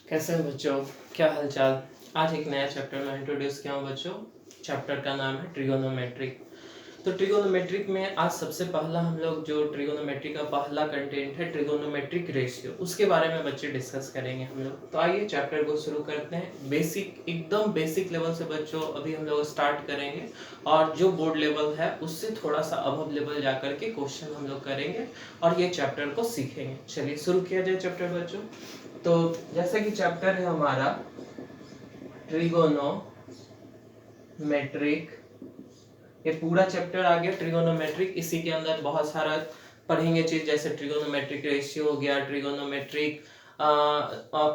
कैसे हैं बच्चों, क्या हालचाल। आज एक नया चैप्टर में इंट्रोड्यूस किया हूँ बच्चों। चैप्टर का नाम है ट्रिगोनोमेट्रिक। तो ट्रिगोनोमेट्रिक में आज सबसे पहला हम लोग जो ट्रिगोनोमेट्रिक का पहला कंटेंट है ट्रिगोनोमेट्रिक रेशियो, उसके बारे में बच्चे डिस्कस करेंगे हम लोग। तो आइए चैप्टर को शुरू करते हैं। बेसिक, एकदम बेसिक लेवल से बच्चों अभी हम लोग स्टार्ट करेंगे और जो बोर्ड लेवल है उससे थोड़ा सा अबव लेवल जाकर के क्वेश्चन हम लोग करेंगे और ये चैप्टर को सीखेंगे। चलिए शुरू किया जाए चैप्टर बच्चों। तो जैसे कि चैप्टर है हमारा ट्रिगोनोमेट्रिक, ये पूरा चैप्टर आ गया ट्रिगोनोमेट्रिक। इसी के अंदर बहुत सारा पढ़ेंगे चीज, जैसे ट्रिगोनोमेट्रिक रेशियो हो गया, ट्रिगोनोमेट्रिक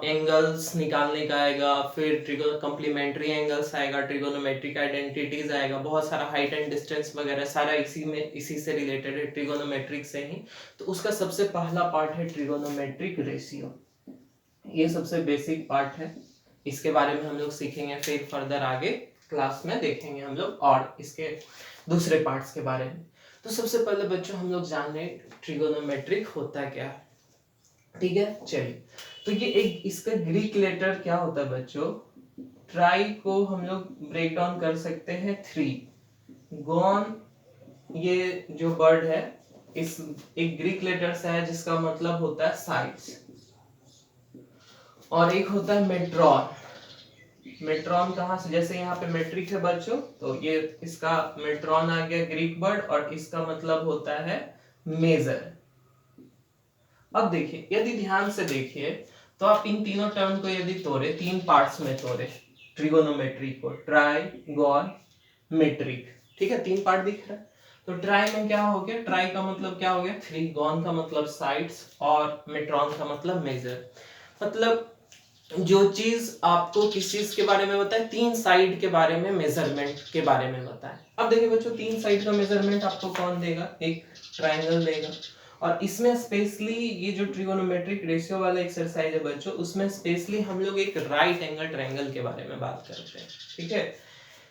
एंगल्स निकालने का आएगा, फिर ट्रिगो कम्प्लीमेंट्री एंगल्स आएगा, ट्रिगोनोमेट्रिक आइडेंटिटीज आएगा, बहुत सारा हाइट एंड डिस्टेंस वगैरह सारा इसी से रिलेटेड है, ट्रिगोनोमेट्रिक से ही। तो उसका सबसे पहला पार्ट है ट्रिगोनोमेट्रिक रेशियो। ये सबसे बेसिक पार्ट है, इसके बारे में हम लोग सीखेंगे, फिर फर्दर आगे क्लास में देखेंगे हम लोग और इसके दूसरे पार्ट्स के बारे में। तो सबसे पहले बच्चों हम लोग जाने ट्रिगोनोमेट्रिक होता क्या है, ठीक है। चलिए, तो ये एक इसका ग्रीक लेटर क्या होता है बच्चों, ट्राई को हम लोग ब्रेक डाउन कर सकते हैं थ्री। गॉन, ये जो वर्ड है इस एक ग्रीक लेटर से है जिसका मतलब होता है साइड्स, और एक होता है मेट्रॉन। मेट्रॉन कहाँ से, जैसे यहाँ पे मेट्रिक है बच्चों, तो ये इसका मेट्रॉन आ गया ग्रीक वर्ड और इसका मतलब होता है मेजर। अब देखिए, यदि ध्यान से देखिए तो आप इन तीनों टर्म को यदि तोड़े, तीन पार्ट्स में तोड़े ट्रिगोनोमेट्री को, ट्राई, गॉन, मेट्रिक, ठीक है, तीन पार्ट दिख रहा है। तो ट्राई में क्या हो गया, ट्राई का मतलब क्या हो गया थ्री, गॉन का मतलब साइड्स और मेट्रॉन का मतलब मेजर। मतलब जो चीज आपको किस चीज के बारे में बताए, तीन साइड के बारे में, मेजरमेंट के बारे में बताए। अब देखिए बच्चों, तीन साइड का मेजरमेंट आपको कौन देगा, एक ट्रायंगल देगा। और इसमें स्पेशली ये जो ट्रिगोनोमेट्रिक रेशियो वाला एक्सरसाइज है बच्चों, उसमें स्पेशली हम लोग एक राइट एंगल ट्रायंगल के बारे में बात करते हैं, ठीक है,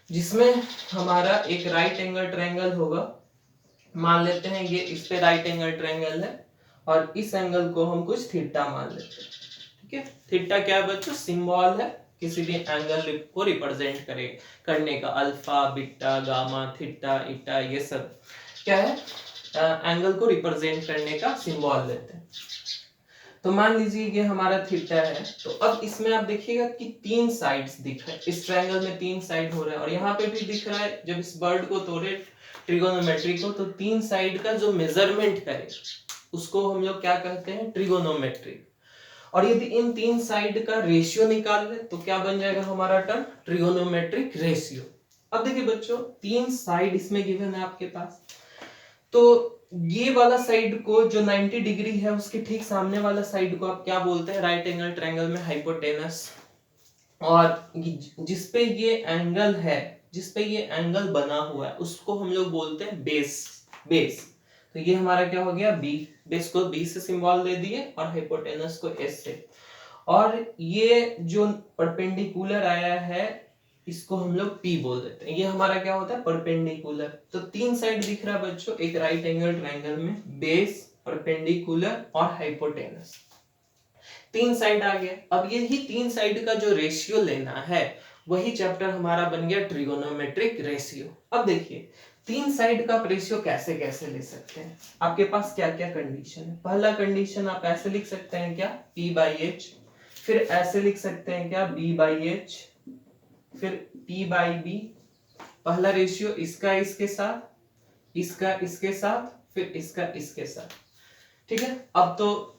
जिसमें हमारा एक राइट एंगल ट्रायंगल होगा। मान लेते हैं ये इस पे राइट एंगल ट्रायंगल है और इस एंगल को हम कुछ थीटा मान लेते हैं, ठीक है। थीटा क्या है बच्चों, सिंबल है किसी भी एंगल को रिप्रेजेंट करने का, अल्फा, बीटा, गामा, थीटा, ईटा, ये सब क्या है, एंगल को रिप्रेजेंट करने का सिंबल लेते हैं। तो मान लीजिए ये हमारा थीटा है, तो अब इसमें आप देखिएगा कि तीन साइड्स दिख रहे हैं, इस ट्रायंगल में तीन साइड हो रहा है और यहाँ पे भी दिख रहा है। जब इस वर्ड को तोड़े ट्रिगोनोमेट्री को, तो तीन साइड का जो मेजरमेंट करे उसको हम लोग क्या कहते हैं, ट्रिगोनोमेट्रिक। और यदि इन तीन साइड का रेशियो निकाल ले तो क्या बन जाएगा हमारा टर्म, ट्रिगोनोमेट्रिक रेशियो। अब देखिए बच्चों, तीन साइड इसमें गिवन है आपके पास, तो ये वाला साइड को जो 90 डिग्री है उसके ठीक सामने वाला साइड को आप क्या बोलते हैं, राइट एंगल ट्रायंगल में हाइपोटेनस। और जिसपे ये एंगल है, जिसपे ये एंगल बना हुआ है, उसको हम लोग बोलते हैं बेस। बेस, तो ये हमारा क्या हो गया, बी। बेस को बी से सिंबल दे दिए और हाइपोटेनस को एस से। और ये जो परपेंडिकुलर आया है इसको हम लोग पी बोल देते हैं, ये हमारा क्या होता है, परपेंडिकुलर। तो तीन साइड दिख रहा है बच्चों, एक राइट एंगल ट्रायंगल में बेस, परपेंडिकुलर और हाइपोटेनस, तीन साइड आ गया। अब यही तीन साइड का जो रेशियो लेना है, वही चैप्टर हमारा बन गया ट्रिगोनोमेट्रिक रेशियो। अब देखिए, तीन साइड का रेशियो कैसे कैसे ले सकते हैं, आपके पास क्या क्या कंडीशन है। पहला कंडीशन आप ऐसे लिख सकते हैं क्या, P बाई एच, फिर ऐसे लिख सकते हैं क्या, B बाई एच, फिर P बाई बी। पहला रेशियो इसका इसके साथ, इसका इसके साथ, फिर इसका इसके साथ, ठीक है। अब तो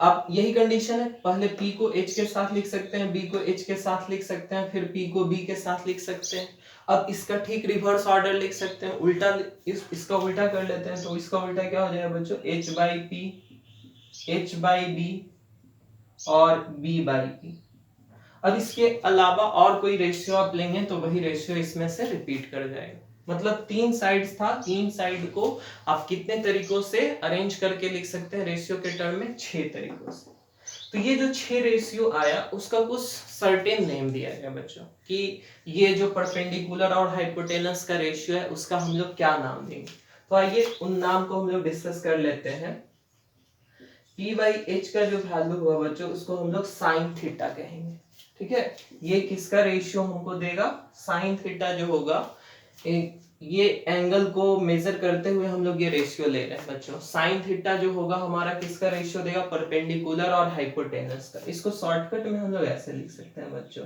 अब यही कंडीशन है, पहले P को H के साथ लिख सकते हैं, B को H के साथ लिख सकते हैं, फिर P को B के साथ लिख सकते हैं। अब इसका ठीक रिवर्स ऑर्डर लिख सकते हैं, उल्टा इसका उल्टा कर लेते हैं, तो इसका उल्टा क्या हो जाएगा बच्चों, H by P, H by B और B बाई P। अब इसके अलावा और कोई रेशियो आप लेंगे तो वही रेशियो इसमें से रिपीट कर जाएगा। मतलब तीन साइड्स था, तीन साइड को आप कितने तरीकों से अरेंज करके लिख सकते हैं रेशियो के टर्म में, 6 तरीकों से। तो ये जो 6 रेशियो आया उसका कुछ सर्टेन नेम दिया गया बच्चों, कि ये जो परपेंडिकुलर और हाइपोटेनस का रेशियो है उसका हम लोग क्या नाम देंगे। तो आइए उन नाम को हम लोग डिस्कस कर लेते हैं। P बाई एच का जो वैल्यू हुआ बच्चों उसको हम लोग साइन थीटा कहेंगे। ठीक है, ये किसका रेशियो हमको देगा, साइन थीटा जो होगा, ये एंगल को मेजर करते हुए हम लोग ये रेशियो ले रहे हैं बच्चों। साइन थीटा जो होगा हमारा किसका रेशियो देगा, परपेंडिकुलर और हाइपोटेनस का। इसको शॉर्टकट में हम लोग ऐसे लिख सकते हैं बच्चों,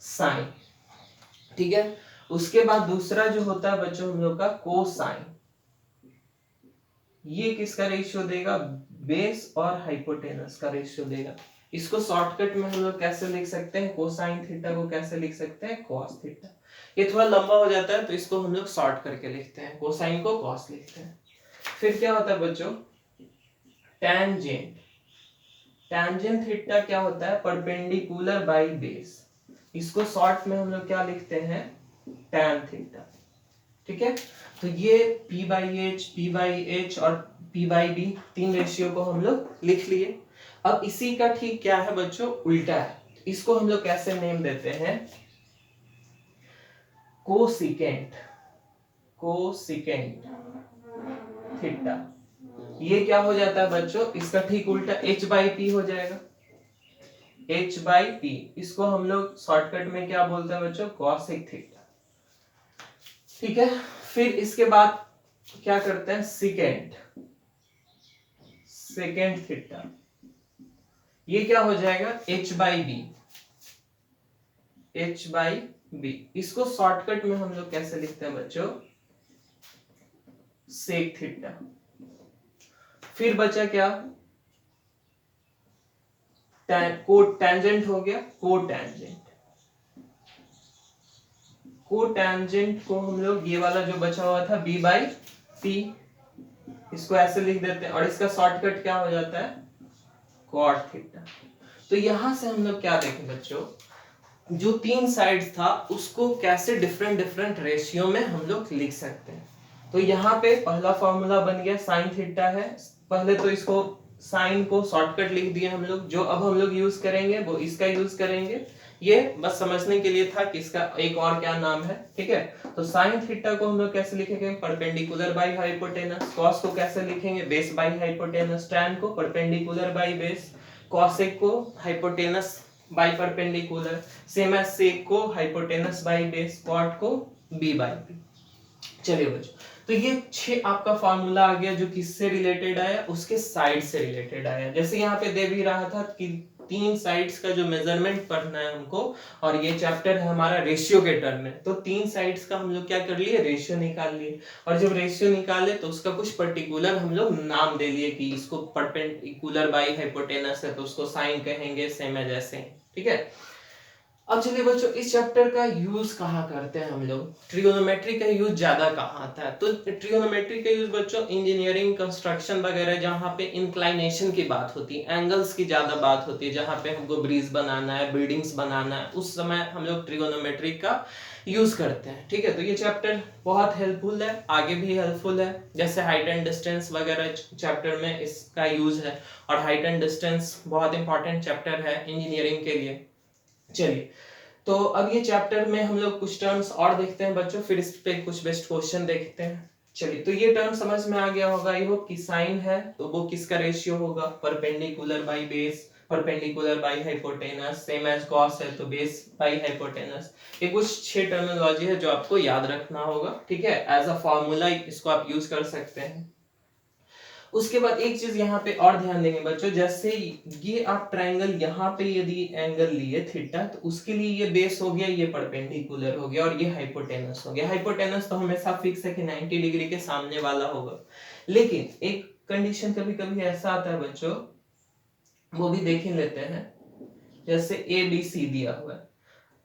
साइन। ठीक है, उसके बाद दूसरा जो होता है बच्चों हम लोग का कोसाइन। ये किसका रेशियो देगा, बेस और हाइपोटेनस का रेशियो देगा। इसको शॉर्टकट में हम लोग कैसे लिख सकते हैं, कोसाइन थीटा को कैसे लिख सकते हैं, कॉस थीटा। ये थोड़ा लंबा हो जाता है तो इसको हम लोग शॉर्ट करके लिखते हैं, कोसाइन को कॉस लिखते हैं। फिर क्या होता है बच्चों, टेंजेंट। टेंजेंट थीटा क्या होता है, परपेंडिकुलर बाई बेस। इसको शॉर्ट में हम लोग क्या लिखते हैं, tan थीटा। ठीक है, तो ये P बाई एच और P बाई डी तीन रेशियो को हम लोग लिख लिए। अब इसी का ठीक क्या है बच्चों, उल्टा है। इसको हम लोग कैसे नेम देते हैं, कोसिकेंट। Cosecant theta. ये क्या हो जाता है बच्चों, इसका ठीक उल्टा H बाई पी हो जाएगा। H बाई पी, इसको हम लोग शॉर्टकट में क्या बोलते हैं बच्चों, कॉसिक थीटा। ठीक है, फिर इसके बाद क्या करते हैं, सेकेंड थीटा। ये क्या हो जाएगा, H by B. H by B, इसको शॉर्टकट में हम लोग कैसे लिखते हैं बच्चों, सेक थीटा। फिर बचा क्या, टेंजेंट हो गया, कोटेंजेंट। कोटेंजेंट को हम लोग, ये वाला जो बचा हुआ था B बाई P, इसको ऐसे लिख देते हैं और इसका शॉर्टकट क्या हो जाता है, कॉट थीटा। तो यहां से हम लोग क्या देखें बच्चों, जो तीन साइड्स था उसको कैसे डिफरेंट डिफरेंट रेशियो में हम लोग लिख सकते हैं। तो यहाँ पे पहला फॉर्मूला बन गया, साइन थीटा है। पहले तो इसको साइन को शॉर्टकट लिख दिए हम लोग, जो अब हम लोग यूज करेंगे वो इसका यूज करेंगे। ये बस समझने के लिए था कि इसका एक और क्या नाम है। ठीक है, तो साइन थीटा को हम लोग कैसे लिखेंगे, परपेंडिकुलर बाई हाइपोटेनस। कॉस को कैसे लिखेंगे, बेस बाई हाइपोटेनस। टैन को परपेंडिकुलर बाई बेस। कॉसेक को hypotenuse by perpendicular. Same as sec को हाइपोटेनस बाई बेस। कॉट को बी बाई बी। चलिए बच्चों, तो ये 6 आपका फार्मूला आ गया, जो किससे रिलेटेड आया, उसके साइड से रिलेटेड आया। जैसे यहाँ पे दे भी रहा था कि तीन साइड्स का जो मेजरमेंट पढ़ना है हमको, और ये चैप्टर है हमारा रेशियो के टर्म में, तो तीन साइड्स का हम लोग क्या कर लिए, रेशियो निकाल लिए। और जब रेशियो निकाले तो उसका कुछ पर्टिकुलर हम लोग नाम दे लिए कि इसको परपेंडिकुलर बाई हाइपोटेनस है तो उसको साइन कहेंगे, सेम है जैसे। ठीक है, अब चलिए बच्चों, इस चैप्टर का यूज कहाँ करते हैं हम लोग, ट्रिगोनोमेट्री का यूज ज्यादा कहाँ आता है। तो ट्रिगोनोमेट्री का यूज बच्चों इंजीनियरिंग, कंस्ट्रक्शन वगैरह, जहाँ पे इंक्लाइनेशन की बात होती है, एंगल्स की ज्यादा बात होती है, जहाँ पे हमको ब्रिज बनाना है, बिल्डिंग्स बनाना है, उस समय हम लोग ट्रिगोनोमेट्री का यूज करते हैं। ठीक है, तो ये चैप्टर बहुत हेल्पफुल है, आगे भी हेल्पफुल है। जैसे हाइट एंड डिस्टेंस वगैरह चैप्टर में इसका यूज है, और हाइट एंड डिस्टेंस बहुत इंपॉर्टेंट चैप्टर है इंजीनियरिंग के लिए। चलिए, तो अब ये चैप्टर में हम लोग कुछ टर्म्स और देखते हैं बच्चों, फिर इस पे कुछ बेस्ट क्वेश्चन देखते हैं। चलिए, तो ये टर्म समझ में आ गया होगा, आई होप कि साइन है तो वो किसका रेशियो होगा, perpendicular by base, perpendicular by hypotenuse. Same as cos है तो बेस बाई हाइपोटेनस। ये कुछ 6 टर्मिनोलॉजी है जो आपको याद रखना होगा। ठीक है, एज अ फॉर्मूला इसको आप यूज कर सकते हैं। उसके बाद एक चीज यहाँ पे और ध्यान देंगे बच्चों, जैसे ये आप ट्रायंगल यहाँ पे यदि एंगल लिए थीटा, तो उसके लिए ये बेस हो गया, ये परपेंडिकुलर हो गया, और ये हाइपोटेनस हो गया। हाइपोटेनस तो हमेशा फिक्स है कि 90 डिग्री के सामने वाला होगा। लेकिन एक कंडीशन कभी कभी ऐसा आता है बच्चों, वो भी देख ही लेते हैं। जैसे ए बी सी दिया हुआ है,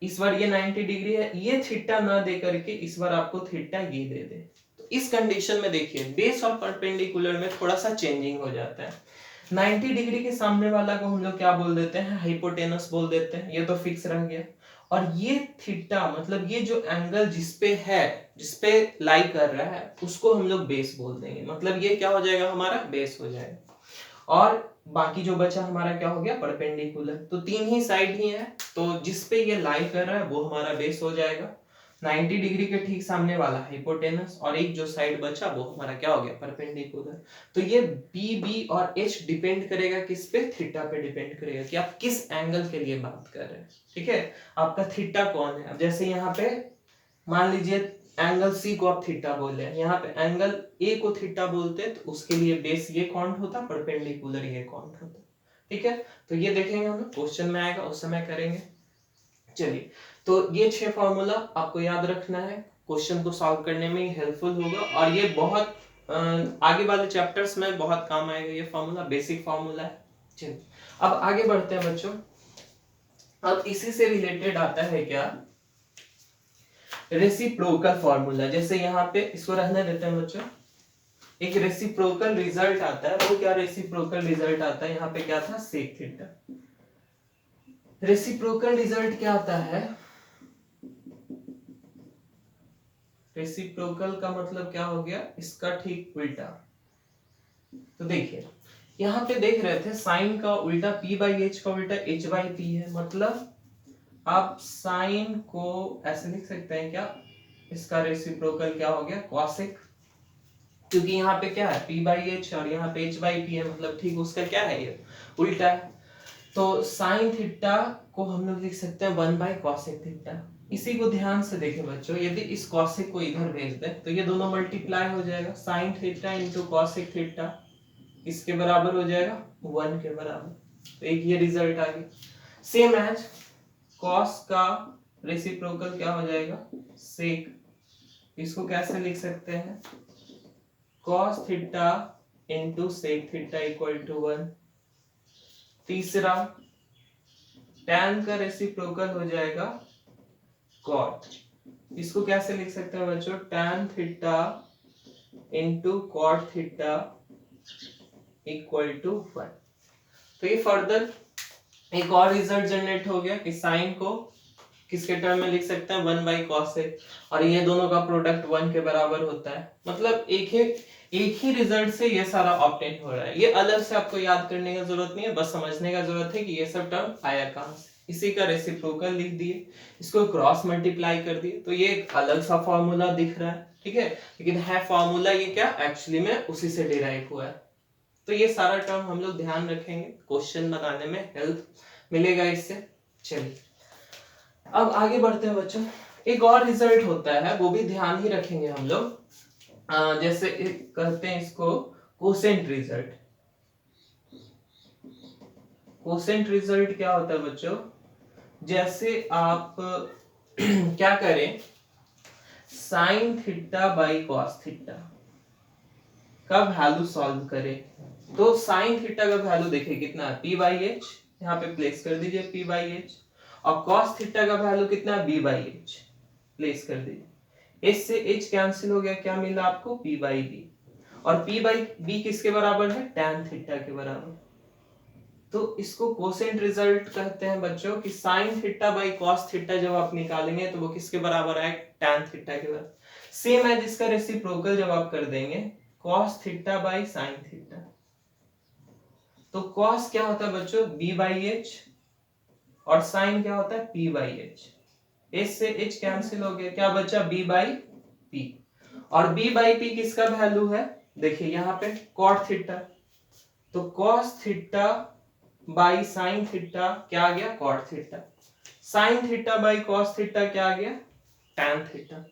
इस बार ये 90 डिग्री है, ये थीटा ना दे करके इस बार आपको थीटा ये दे दे, तो इस कंडीशन में देखिए बेस और परपेंडिकुलर में थोड़ा सा चेंजिंग हो जाता है। 90 डिग्री के सामने वाला को हम लोग क्या बोल देते हैं, हाइपोटेनस बोल देते हैं, ये तो फिक्स रह गया। और ये थीटा मतलब ये जो एंगल जिसपे है, जिसपे लाई कर रहा है, उसको हम लोग बेस बोल देंगे। मतलब ये क्या हो जाएगा, हमारा बेस हो जाएगा। और बाकी जो बचा हमारा क्या हो गया, परपेंडिकुलर। तो तीन ही साइड ही है, तो जिसपे ये लाई कर रहा है वो हमारा बेस हो जाएगा। 90 डिग्री के ठीक सामने वाला हाइपोटेनस और एक जो साइड बचा वो हमारा क्या हो गया, परपेंडिकुलर। तो ये बी बी और एच डिपेंड करेगा किस पे, थीटा पे डिपेंड करेगा कि आप किस एंगल के लिए बात कर रहे हैं। ठीक है, आपका थीटा कौन है। अब जैसे यहाँ पे मान लीजिए एंगल सी को आप थीटा बोले, यहाँ पे एंगल ए को थीटा बोलते हैं, तो उसके लिए बेस ये कौन होता, परपेंडिकुलर ये कौन होता। ठीक है, तो ये देखेंगे हम लोग, क्वेश्चन में आएगा उस समय करेंगे। चलिए, तो ये 6 फॉर्मूला आपको याद रखना है, क्वेश्चन को सॉल्व करने में हेल्पफुल होगा और ये बहुत आगे वाले चैप्टर्स में बहुत काम आएगा। ये फॉर्मूला बेसिक फॉर्मूला है। चलिए, अब आगे बढ़ते हैं बच्चों। अब इसी से रिलेटेड आता है क्या, रेसिप्रोकल फॉर्मूला। जैसे यहाँ पे इसको रहने देते हैं बच्चों, एक रेसिप्रोकल रिजल्ट आता है। वो क्या रेसिप्रोकल रिजल्ट आता है, यहाँ पे क्या था, सेक थीटा। रेसिप्रोकल रिजल्ट क्या आता है, रेसिप्रोकल का मतलब क्या हो गया, इसका ठीक उल्टा। तो देखिए यहाँ पे देख रहे थे साइन का उल्टा p बाई एच का उल्टा h बाई पी है। मतलब आप साइन को ऐसे लिख सकते हैं क्या, इसका रेसिप्रोकल क्या हो गया, कॉसेक। क्योंकि यहाँ पे क्या है p बाई एच और यहाँ पे h बाई पी है, मतलब ठीक उसका क्या है, ये उल्टा है। तो साइन थीटा को हम लोग लिख सकते हैं 1 बाई कॉसेक थीटा। इसी को ध्यान से देखें बच्चों, यदि इस कॉसेक को इधर भेज दें तो ये दोनों मल्टीप्लाई हो जाएगा, sine theta into cosec theta इसके बराबर हो जाएगा 1 के बराबर। तो एक ये रिजल्ट आ गया। सेम एज कॉस का रेसिप्रोकल क्या हो जाएगा, सेक। इसको कैसे लिख सकते हैं, cos theta into sec theta equal to 1। तीसरा tan का रेसिप्रोकल हो जाएगा cot। इसको कैसे लिख सकते हैं बच्चों, tan theta into cot theta equal to 1। तो ये फर्दर एक और रिजल्ट जनरेट हो गया कि साइन को किसके टर्म में लिख सकते हैं, 1 बाई कॉसेक, और ये दोनों का प्रोडक्ट 1 के बराबर होता है। मतलब एक ही रिजल्ट से ये सारा ऑब्टेन हो रहा है। ये अलग से आपको याद करने की जरूरत नहीं है, बस समझने का जरूरत है कि ये सब टर्म आया कहां से। इसी का रेसिप्रोकल लिख दिए, इसको क्रॉस मल्टीप्लाई कर दिए, तो ये एक अलग सा फॉर्मूला दिख रहा है। ठीक है, लेकिन है फॉर्मूला ये क्या एक्चुअली में उसी से डिराइव हुआ है। तो ये सारा टर्म हम लोग ध्यान रखेंगे, क्वेश्चन बनाने में हेल्प मिलेगा इससे। चलिए अब आगे बढ़ते हैं बच्चों। एक और रिजल्ट होता है, वो भी ध्यान ही रखेंगे हम लोग। जैसे कहते हैं इसको कोसेंट रिजल्ट। कोसेंट रिजल्ट क्या होता है बच्चों, जैसे आप क्या करें, sine theta by cos theta का वैल्यू सॉल्व करें। तो साइन थीटा का वैल्यू देखिए कितना है, p बाई एच, यहाँ पे प्लेस कर दीजिए p बाई एच, और कॉस थीटा का वैल्यू कितना है, b बाई एच, प्लेस कर दीजिए। h से h कैंसिल हो गया, क्या मिला आपको, p बाई बी, और p बाई बी किसके बराबर है, tan थीटा के बराबर। तो इसको कोसेंट रिजल्ट कहते हैं बच्चों कि sine theta by cos theta जब आप निकालेंगे तो वो किसके बराबर है, tan थीटा के बराबर। सेम है जिसका रेसिप्रोकल जब आप कर देंगे cos theta by sine theta, तो cos क्या होता है बच्चों, b बाई एच, और साइन क्या होता है, p बाई एच। h से h कैंसिल हो गया, क्या बचा, b बाई p, और b बाई p किसका वैल्यू है, देखिए यहाँ पे cot थीटा, तो cos theta by sine theta क्या आ गया, cot theta. Sine theta by cos theta क्या आ गया, tan थीटा।